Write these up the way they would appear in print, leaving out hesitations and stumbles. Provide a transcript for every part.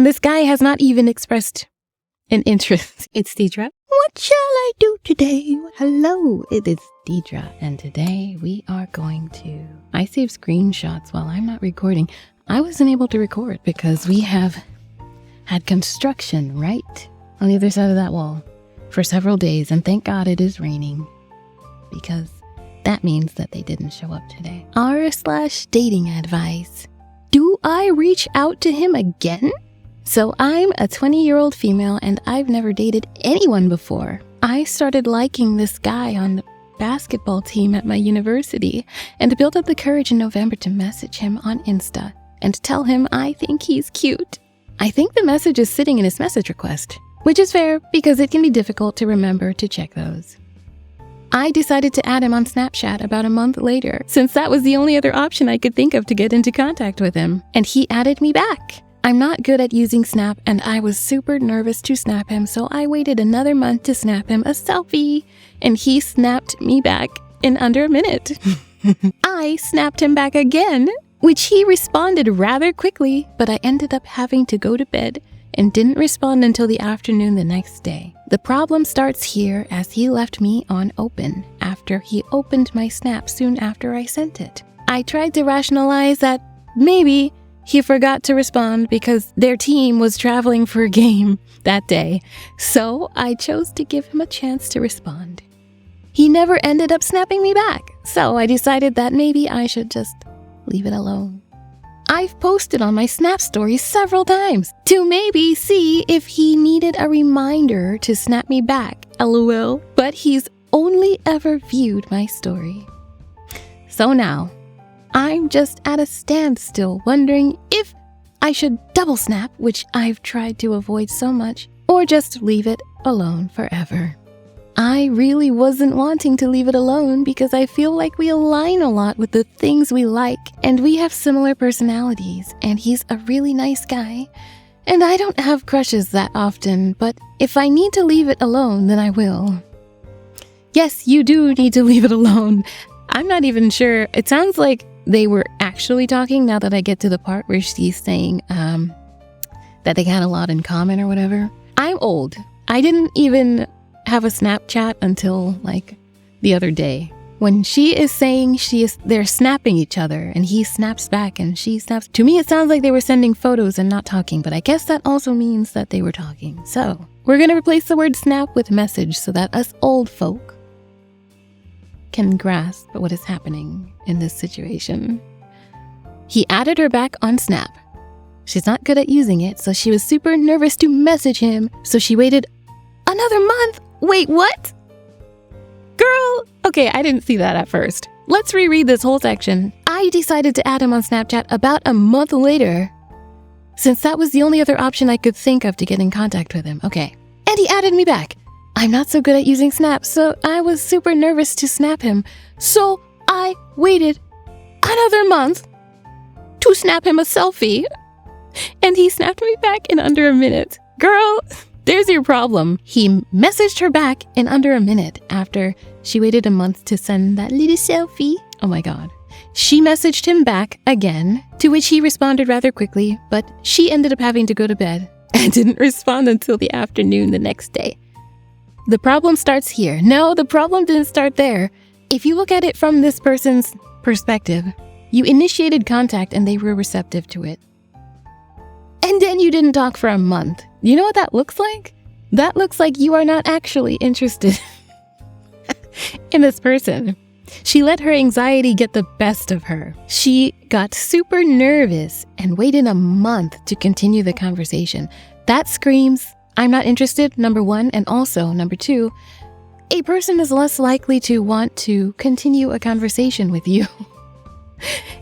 And this guy has not even expressed an interest. It's Deidre. What shall I do today? Hello, it is Deidre. And today we are going to... I save screenshots while I'm not recording. I wasn't able to record because we have had construction right on the other side of that wall for several days. And thank God it is raining because that means that they didn't show up today. R/dating advice. Do I reach out to him again? So I'm a 20-year-old female and I've never dated anyone before. I started liking this guy on the basketball team at my university and built up the courage in November to message him on Insta and tell him I think he's cute. I think the message is sitting in his message request, which is fair because it can be difficult to remember to check those. I decided to add him on Snapchat about a month later, since that was the only other option I could think of to get into contact with him, and he added me back. I'm not good at using Snap, and I was super nervous to snap him, so I waited another month to snap him a selfie, and he snapped me back in under a minute. I snapped him back again, which he responded rather quickly, but I ended up having to go to bed and didn't respond until the afternoon the next day. The problem starts here as he left me on open after he opened my snap soon after I sent it. I tried to rationalize that maybe he forgot to respond because their team was traveling for a game that day, so I chose to give him a chance to respond. He never ended up snapping me back, so I decided that maybe I should just leave it alone. I've posted on my Snap stories several times to maybe see if he needed a reminder to snap me back, lol, but he's only ever viewed my story. So now, I'm just at a standstill wondering if I should double snap, which I've tried to avoid so much, or just leave it alone forever. I really wasn't wanting to leave it alone because I feel like we align a lot with the things we like, and we have similar personalities, and he's a really nice guy, and I don't have crushes that often, but if I need to leave it alone, then I will. Yes, you do need to leave it alone. I'm not even sure. It sounds like they were actually talking now that I get to the part where she's saying that they had a lot in common or whatever. I'm old. I didn't even have a Snapchat until like the other day. When she is saying they're snapping each other and he snaps back and she snaps. To me, it sounds like they were sending photos and not talking, but I guess that also means that they were talking. So we're going to replace the word snap with message so that us old folk can grasp what is happening in this situation. He added her back on Snap. She's not good at using it, so she was super nervous to message him, so she waited another month. Wait, what? Girl, okay, I didn't see that at first. Let's reread this whole section. I decided to add him on Snapchat about a month later, since that was the only other option I could think of to get in contact with him. Okay. And he added me back. I'm not so good at using Snap, so I was super nervous to snap him. So I waited another month to snap him a selfie, and he snapped me back in under a minute. Girl, there's your problem. He messaged her back in under a minute after she waited a month to send that little selfie. Oh my God. She messaged him back again, to which he responded rather quickly, but she ended up having to go to bed and didn't respond until the afternoon the next day. The problem starts here. No, the problem didn't start there. If you look at it from this person's perspective, you initiated contact and they were receptive to it. And then you didn't talk for a month. You know what that looks like? That looks like you are not actually interested in this person. She let her anxiety get the best of her. She got super nervous and waited a month to continue the conversation. That screams, I'm not interested, number one, and also, number two, a person is less likely to want to continue a conversation with you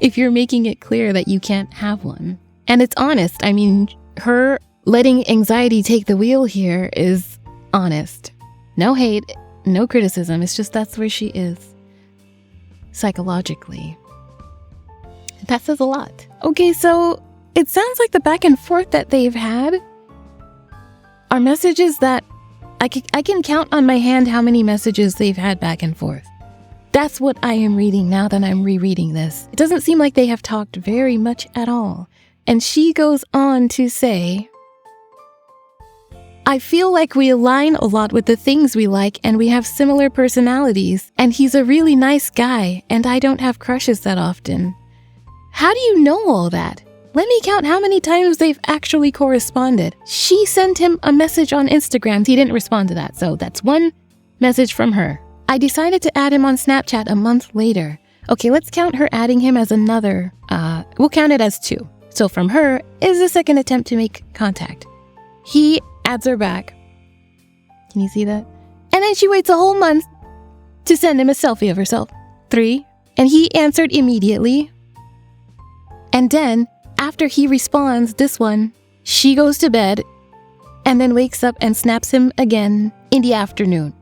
if you're making it clear that you can't have one. And it's honest. I mean, her letting anxiety take the wheel here is honest. No hate, no criticism. It's just that's where she is psychologically. That says a lot. Okay, so it sounds like the back and forth that they've had are messages that I can count on my hand how many messages they've had back and forth. That's what I am reading now that I'm rereading this. It doesn't seem like they have talked very much at all. And she goes on to say, I feel like we align a lot with the things we like and we have similar personalities. And he's a really nice guy and I don't have crushes that often. How do you know all that? Let me count how many times they've actually corresponded. She sent him a message on Instagram. He didn't respond to that. So that's one message from her. I decided to add him on Snapchat a month later. Okay, let's count her adding him as another. We'll count it as 2. So from her is the second attempt to make contact. He adds her back. Can you see that? And then she waits a whole month to send him a selfie of herself. 3. And he answered immediately. And then, after he responds, this one, she goes to bed and then wakes up and snaps him again in the afternoon.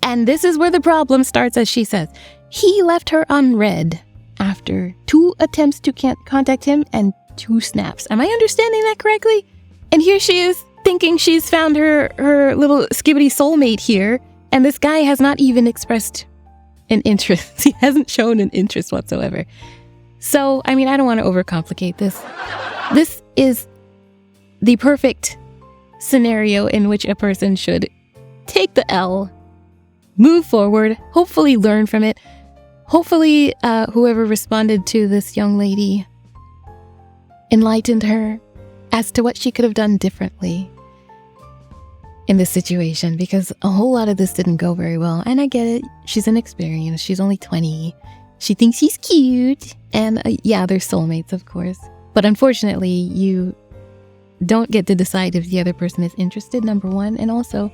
And this is where the problem starts, as she says. He left her unread after 2 attempts to contact him and 2 snaps. Am I understanding that correctly? And here she is, thinking she's found her little skibbity soulmate here, and this guy has not even expressed an interest. He hasn't shown an interest whatsoever. So, I mean, I don't want to overcomplicate this. This is the perfect scenario in which a person should take the L, move forward, hopefully learn from it. Hopefully, whoever responded to this young lady enlightened her as to what she could have done differently in this situation, because a whole lot of this didn't go very well. And I get it. She's inexperienced. She's only 20. She thinks he's cute. And yeah, they're soulmates, of course. But unfortunately, you don't get to decide if the other person is interested, number one. And also,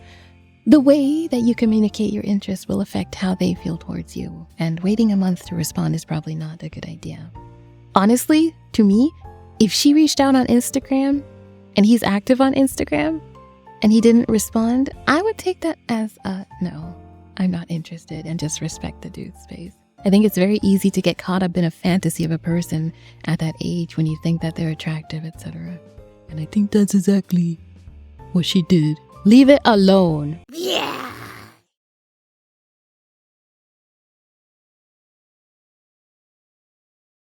the way that you communicate your interest will affect how they feel towards you. And waiting a month to respond is probably not a good idea. Honestly, to me, if she reached out on Instagram and he's active on Instagram and he didn't respond, I would take that as a no, I'm not interested, and just respect the dude's space. I think it's very easy to get caught up in a fantasy of a person at that age when you think that they're attractive, etc. And I think that's exactly what she did. Leave it alone. Yeah.